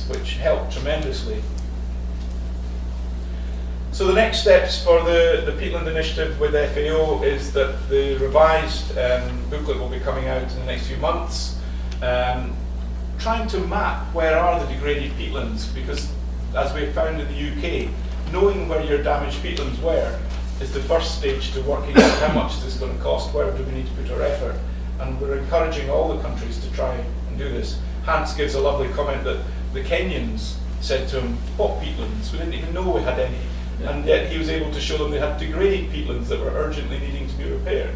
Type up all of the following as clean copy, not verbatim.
which helped tremendously. So the next steps for the Peatland initiative with FAO is that the revised booklet will be coming out in the next few months, trying to map where are the degraded peatlands, because as we found in the UK, knowing where your damaged peatlands were is the first stage to working out how much is this going to cost, where do we need to put our effort, and we're encouraging all the countries to try and do this. Hans gives a lovely comment that the Kenyans said to him, what peatlands? We didn't even know we had any. And yet he was able to show them they had degraded peatlands that were urgently needing to be repaired.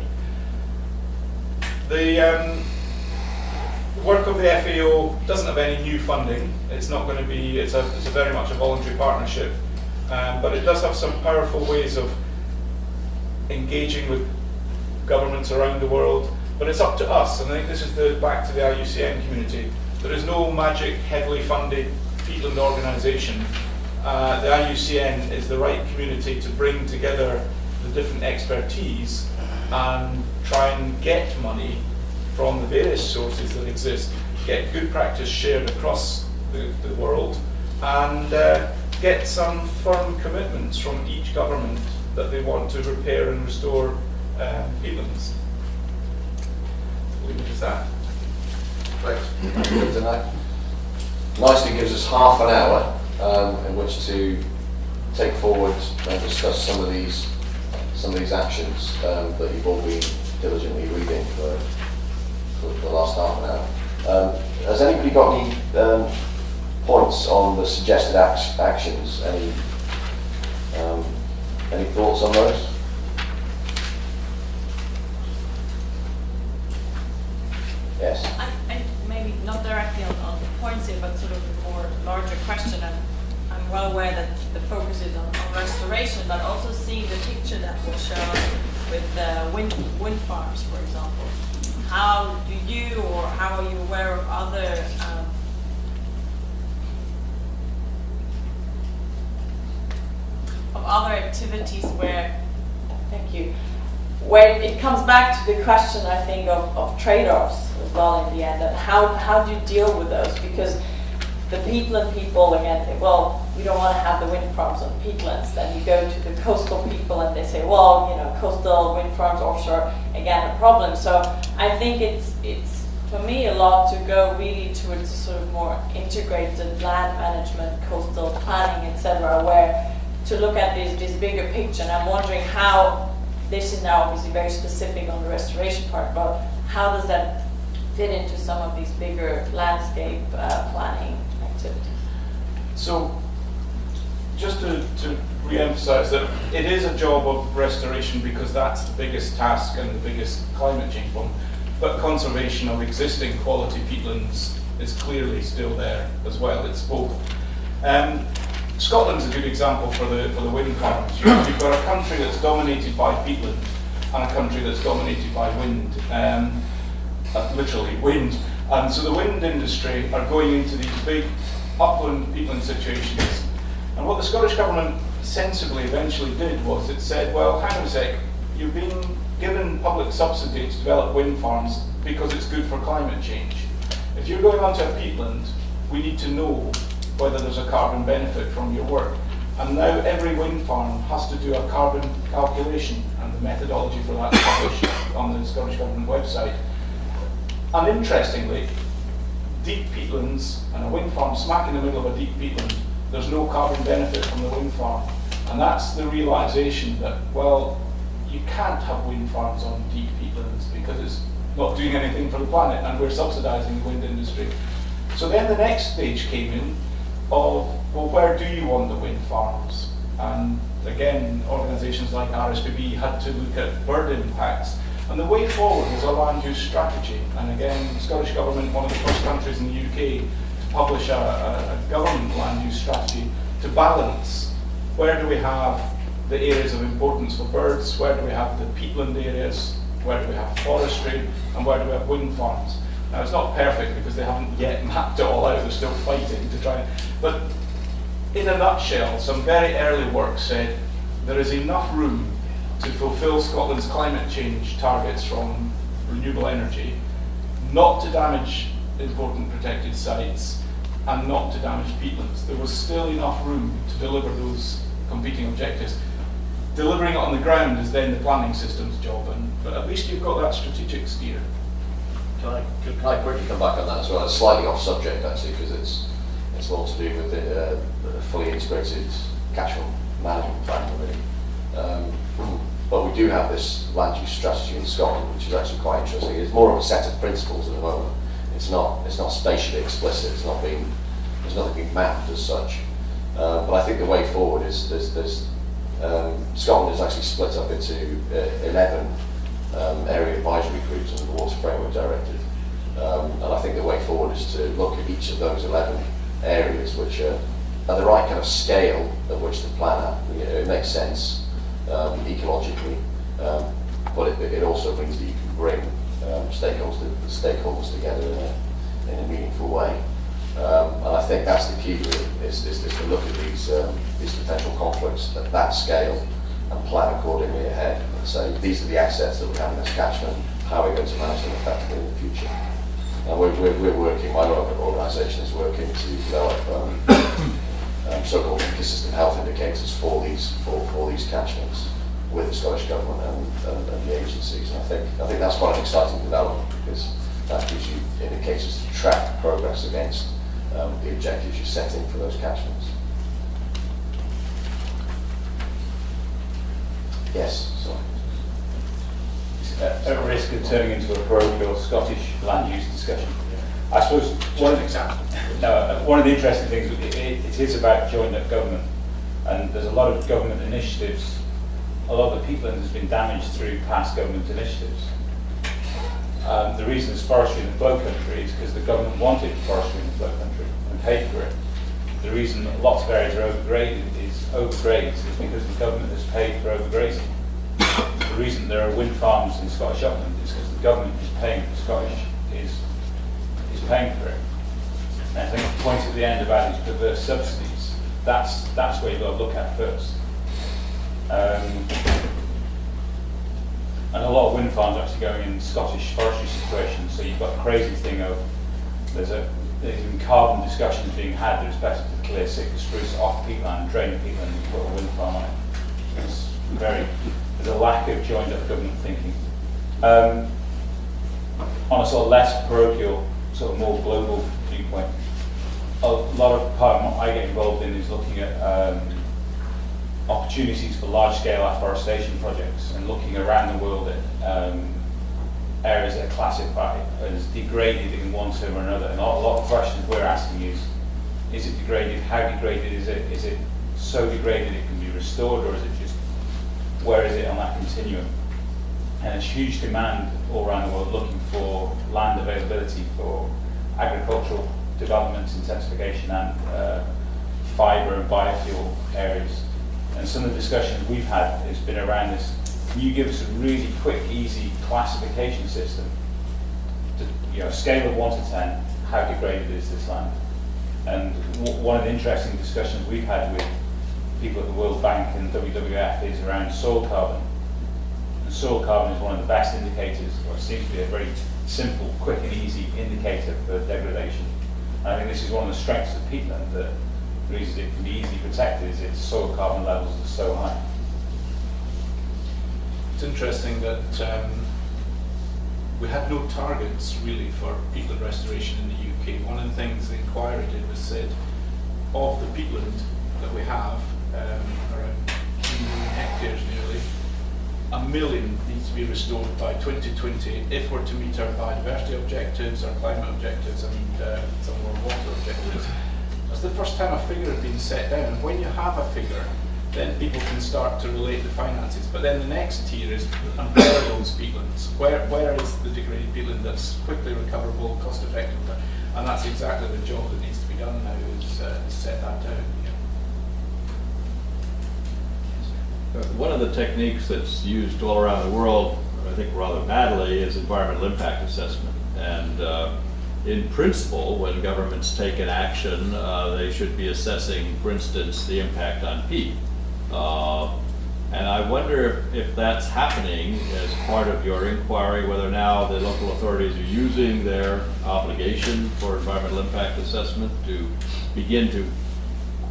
The work of the FAO doesn't have any new funding. It's not going to be, it's a very much a voluntary partnership, but it does have some powerful ways of engaging with governments around the world. But it's up to us, and I think this is back to the IUCN community. There is no magic, heavily funded peatland organisation. The IUCN is the right community to bring together the different expertise and try and get money from the various sources that exist, get good practice shared across the world, and get some firm commitments from each government that they want to repair and restore peatlands. Leave it as that. Great. Good to know. Nicely gives us half an hour in which to take forward and discuss some of these actions that you've all been diligently reading for the last half an hour. Has anybody got any points on the suggested actions? Any thoughts on those? Yes. I maybe not directly on the points here, but sort of a more larger question. I'm well aware that the focus is on restoration, but also seeing the picture that was shown with wind farms, for example. How do you, or how are you aware of other activities where, thank you, where it comes back to the question, I think, of trade-offs as well in the end, and how do you deal with those? Because the peatland people, again, think, well, we don't want to have the wind farms on peatlands. Then you go to the coastal people and they say, well, you know, coastal wind farms offshore, again, a problem. So I think it's for me a lot to go really towards a sort of more integrated land management, coastal planning, etc., where to look at this bigger picture. And I'm wondering how, this is now obviously very specific on the restoration part, but how does that fit into some of these bigger landscape planning activities? So, just to re-emphasise that it is a job of restoration because that's the biggest task and the biggest climate change one, but conservation of existing quality peatlands is clearly still there as well. It's both. Scotland's a good example for the wind farms. You've got a country that's dominated by peatland and a country that's dominated by wind, literally wind. And so the wind industry are going into these big upland peatland situations. And what the Scottish Government sensibly eventually did was it said, well, hang on a sec, you've been given public subsidy to develop wind farms because it's good for climate change. If you're going onto a peatland, we need to know whether there's a carbon benefit from your work. And now every wind farm has to do a carbon calculation, and the methodology for that is published on the Scottish Government website. And interestingly, deep peatlands and a wind farm smack in the middle of a deep peatland, there's no carbon benefit from the wind farm. And that's the realization that, well, you can't have wind farms on deep peatlands because it's not doing anything for the planet, and we're subsidizing the wind industry. So then the next stage came in of, well, where do you want the wind farms? And again, organisations like RSPB had to look at bird impacts. And the way forward was a land use strategy. And again, the Scottish Government, one of the first countries in the UK to publish a government land use strategy to balance where do we have the areas of importance for birds, where do we have the peatland areas, where do we have forestry, and where do we have wind farms. Now, it's not perfect because they haven't yet mapped it all out, they're still fighting to try. But in a nutshell, some very early work said there is enough room to fulfill Scotland's climate change targets from renewable energy, not to damage important protected sites, and not to damage peatlands. There was still enough room to deliver those competing objectives. Delivering it on the ground is then the planning system's job, but at least you've got that strategic steer. Can I quickly come back on that as well? It's slightly off subject actually, because it's more to do with the fully integrated catchment management plan really. But we do have this land use strategy in Scotland, which is actually quite interesting. It's more of a set of principles at the moment. It's not spatially explicit. There's nothing being mapped as such. But I think the way forward is Scotland is actually split up into 11 area advisory groups under the Water Framework Directive. And I think the way forward is to look at each of those 11 areas which are at the right kind of scale at which to plan at. You know, it makes sense ecologically, but it also means that you can bring stakeholders together in a meaningful way. And I think that's the key really, is to look at these potential conflicts at that scale and plan accordingly ahead and say, these are the assets that we have in this catchment, how are we going to manage them effectively in the future? And we're working, my own organisation is working to develop so-called ecosystem health indicators for these catchments with the Scottish Government and the agencies. And I think that's quite an exciting development, because that gives you indicators to track progress against the objectives you're setting for those catchments. Yes, sorry. At risk of turning into a parochial Scottish land use discussion, I suppose one of the interesting things, it is about joined up government, and there's a lot of government initiatives. A lot of the peatland has been damaged through past government initiatives. The reason there's forestry in the flow country is because the government wanted forestry in the flow country and paid for it. The reason that lots of areas are overgrazed is because the government has paid for overgrazing. The reason there are wind farms in Scottish upland is because the government is paying for Scottish is paying for it. And I think the point at the end about these perverse subsidies, that's where you've got to look at first. And a lot of wind farms are actually going in Scottish forestry situations, so you've got a crazy thing of there's even carbon discussions being had that it's better to clear sickle spruce off peatland, drain peatland and put a wind farm on it. There's a lack of joined up government thinking. On a sort of less parochial, sort of more global viewpoint, a lot of part of what I get involved in is looking at opportunities for large-scale afforestation projects and looking around the world at areas that are classified as degraded in one term or another. And a lot of questions we're asking is it degraded? How degraded is it? Is it so degraded it can be restored, or is it just, where is it on that continuum? And there's huge demand all around the world looking for land availability for agricultural development, intensification, and fibre and biofuel areas. And some of the discussions we've had has been around this. Can you give us a really quick, easy classification system? To, a scale of 1 to 10, how degraded is this land? And one of the interesting discussions we've had with people at the World Bank and WWF is around soil carbon. And soil carbon is one of the best indicators, or it seems to be a very simple, quick and easy indicator for degradation. And I think this is one of the strengths of peatland, that the reason it can be easily protected is its soil carbon levels are so high. It's interesting that we had no targets really for peatland restoration in the UK. One of the things the inquiry did was said, of the peatland that we have, around 3 million hectares nearly, 1 million needs to be restored by 2020 if we're to meet our biodiversity objectives, our climate objectives, and some of our water objectives. That's the first time a figure has been set down. And when you have a figure, then people can start to relate the finances. But then the next tier is, and where are those peatlands? Where is the degraded peatland that's quickly recoverable, cost effective? And that's exactly the job that needs to be done now, is set that down. One of the techniques that's used all around the world, I think rather badly, is environmental impact assessment. And in principle, when governments take an action, they should be assessing, for instance, the impact on peat. And I wonder if that's happening as part of your inquiry, whether now the local authorities are using their obligation for environmental impact assessment to begin to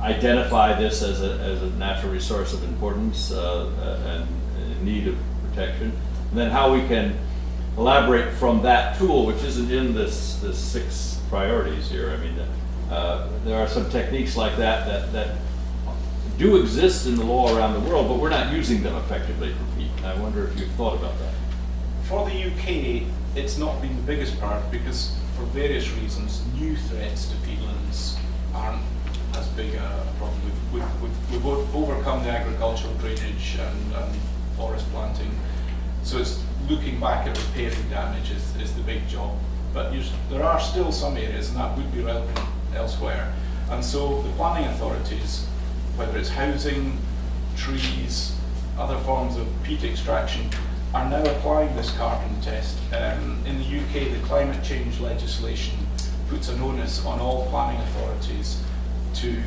identify this as a natural resource of importance and in need of protection. And then how we can elaborate from that tool, which isn't in this 6 priorities here. I mean, there are some techniques like that do exist in the law around the world, but we're not using them effectively for peat. And I wonder if you've thought about that. For the UK, it's not been the biggest priority because for various reasons, new threats to peatlands aren't as big a problem. We've overcome the agricultural drainage and forest planting. So it's looking back at repairing damage is the big job. But there are still some areas, and that would be relevant elsewhere. And so the planning authorities, whether it's housing, trees, other forms of peat extraction, are now applying this carbon test. In the UK, the climate change legislation puts an onus on all planning authorities to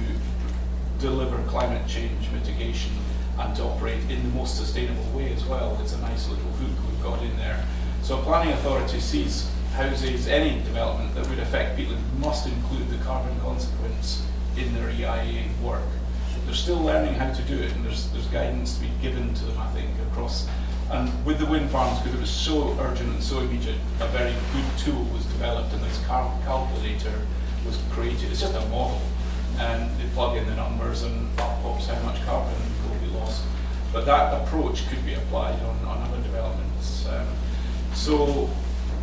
deliver climate change mitigation and to operate in the most sustainable way as well. It's a nice little hook we've got in there. So a planning authority sees houses, any development that would affect peatland must include the carbon consequence in their EIA work. They're still learning how to do it, and there's guidance to be given to them, I think, across. And with the wind farms, because it was so urgent and so immediate, a very good tool was developed, and this calculator was created. It's just a model, and they plug in the numbers, and up pops how much carbon will be lost. But that approach could be applied on other developments. So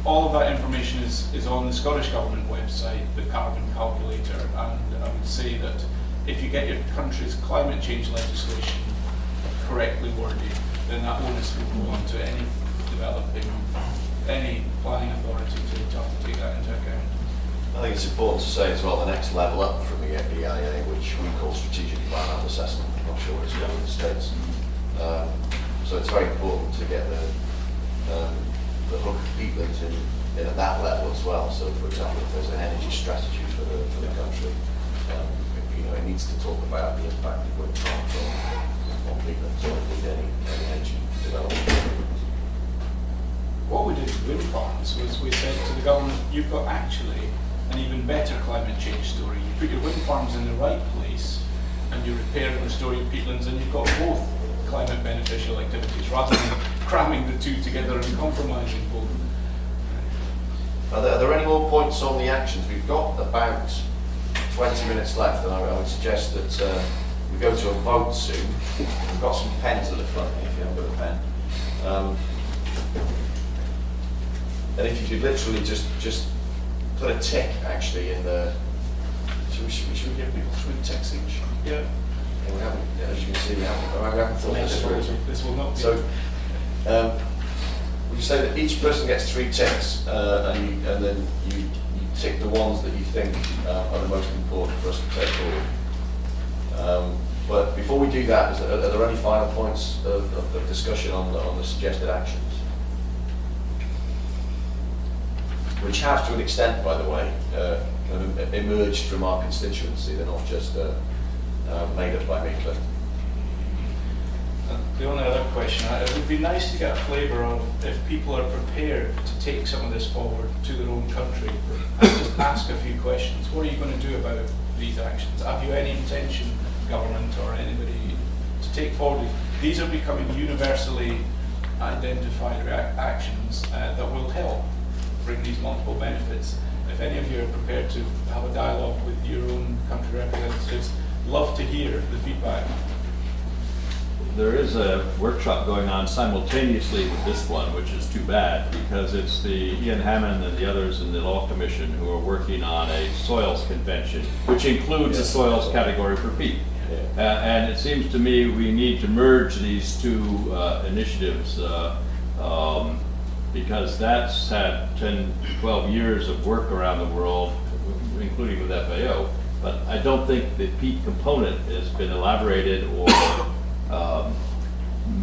all of that information is on the Scottish Government website, the carbon calculator, and I would say that if you get your country's climate change legislation correctly worded, then that onus will go on to any planning authority to have to take that into account. I think it's important to say as well, the next level up from the EIA, which we call strategic environmental assessment. I'm not sure what it's called in the States. So it's very important to get the hook of peatlands in at that level as well. So, for example, if there's an energy strategy for the country, it needs to talk about the impact of wind farms on peatlands or indeed any energy development. What we did with wind farms was we said to the government, you've got actually an even better climate change story. You put your wind farms in the right place and you repair and restore your peatlands, and you've got both climate beneficial activities rather than cramming the two together and compromising both. Are there any more points on the actions? We've got about 20 minutes left, and I would suggest that we go to a vote soon. We've got some pens at the front if you haven't got a pen. And if you could literally just put a tick actually in the. Should we give people 3 ticks each? Yeah. And we haven't, as you can see, we haven't thought this through. This will not be. So, would you say that each person gets 3 ticks, and then you tick the ones that you think are the most important for us to take forward? But before we do that, are there any final points of discussion on the suggested actions? Which have, to an extent, by the way, kind of emerged from our constituency. They're not just made up by me. The only other question, it would be nice to get a flavour of if people are prepared to take some of this forward to their own country and just ask a few questions. What are you going to do about these actions? Have you any intention, government or anybody, to take forward? These are becoming universally identified actions that will help bring these multiple benefits. If any of you are prepared to have a dialogue with your own country representatives, love to hear the feedback. There is a workshop going on simultaneously with this one, which is too bad, because it's the Ian Hammond and the others in the Law Commission who are working on a soils convention, which includes a soils category for peat. And it seems to me we need to merge these two initiatives because that's had 10, 12 years of work around the world, including with FAO. But I don't think the peat component has been elaborated or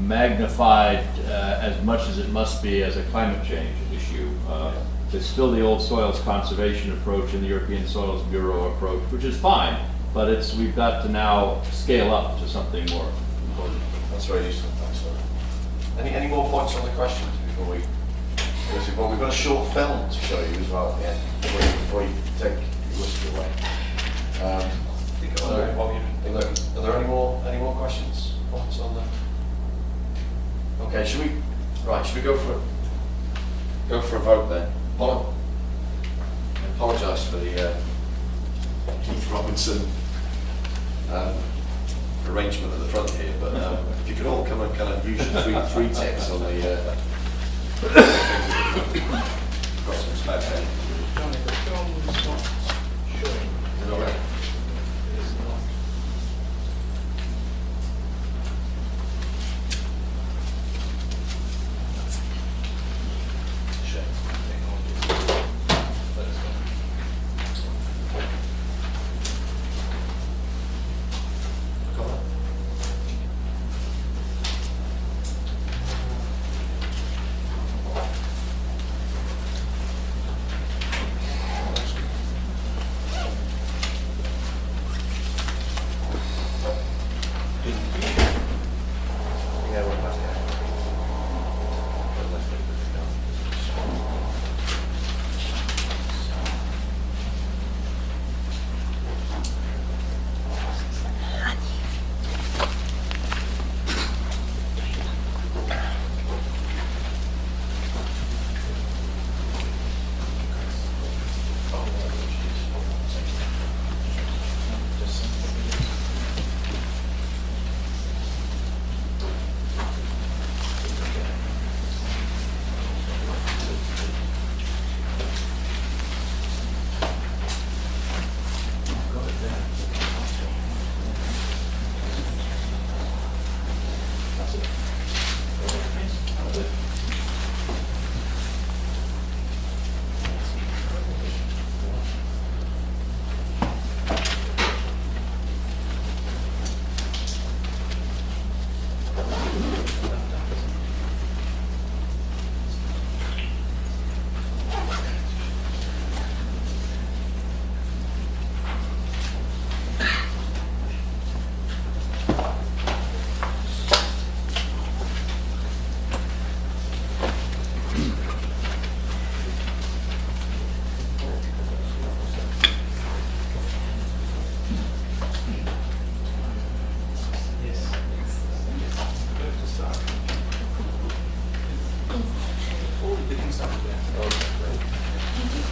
magnified as much as it must be as a climate change issue. It's still the old soils conservation approach and the European Soils Bureau approach, which is fine, but we've got to now scale up to something more important. That's very useful. Any more points on the questions before we go to? Well, we've got a short film to show you as well at the end before you take your whiskey away. Are there any more questions? Points on the? Okay, should we go for a vote then? I apologise for the Keith Robinson arrangement at the front here, but if you could all come and kind of use your three ticks on the got some spare pen. Johnny, the film is not showing. You know, It is not.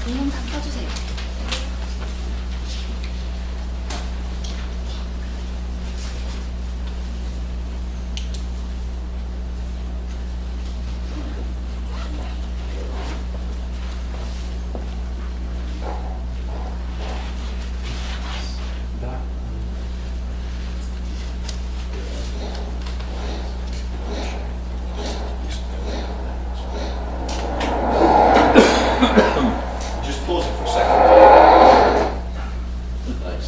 동영상 켜주세요. Just pause it for a second. Thanks.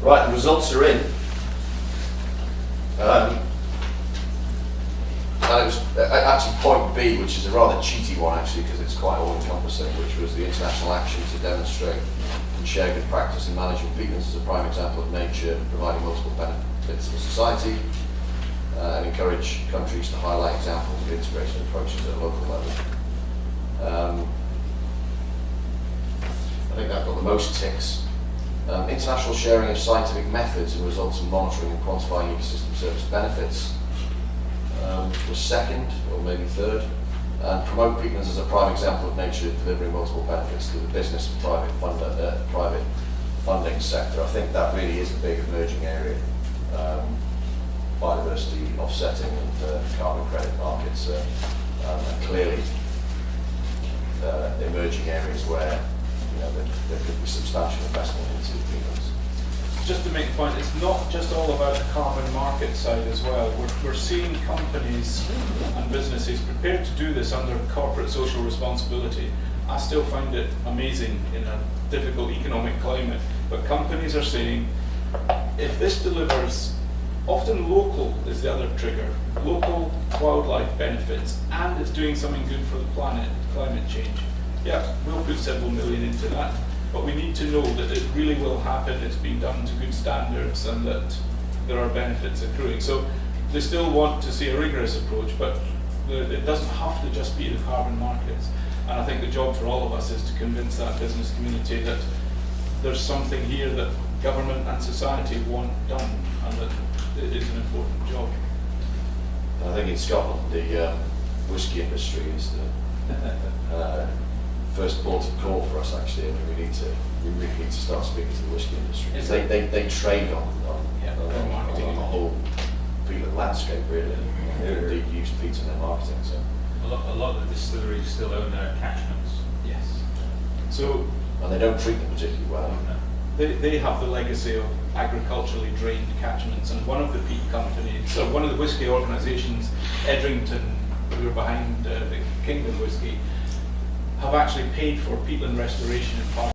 Right, the results are in. And it was actually point B, which is a rather cheaty one actually, because it's quite all-encompassing, which was the international action to demonstrate and share good practice in managing peatlands as a prime example of nature, providing multiple benefits for society, and encourage countries to highlight examples of integration approaches at a local level. I think that got the most ticks. International sharing of scientific methods and results in monitoring and quantifying ecosystem service benefits was second, or maybe third. And promote peatlands as a prime example of nature delivering multiple benefits to the business and private funding sector. I think that really is a big emerging area. Biodiversity offsetting and carbon credit markets are clearly emerging areas where there could be substantial investment into peatlands. Just to make the point, it's not just all about the carbon market side as well. We're seeing companies and businesses prepared to do this under corporate social responsibility. I still find it amazing in a difficult economic climate, but companies are saying, if this delivers, often local is the other trigger, local wildlife benefits, and it's doing something good for the planet, climate change, yeah, we'll put several million into that. But we need to know that it really will happen, it's been done to good standards, and that there are benefits accruing. So they still want to see a rigorous approach, but it doesn't have to just be the carbon markets. And I think the job for all of us is to convince that business community that there's something here that government and society want done, and that it is an important job. I think in Scotland, the whisky industry is the first port of call for us, actually. I mean, we really need to start speaking to the whisky industry. Because they trade on the whole peatland landscape, really. They indeed use peat in their marketing. So. A lot of the distilleries still own their catchments. Yes. So, and they don't treat them particularly well. No. They have the legacy of agriculturally drained catchments, and one of the peat companies, so one of the whisky organisations, Edrington, who are behind the Kingdom whisky, have actually paid for peatland restoration in part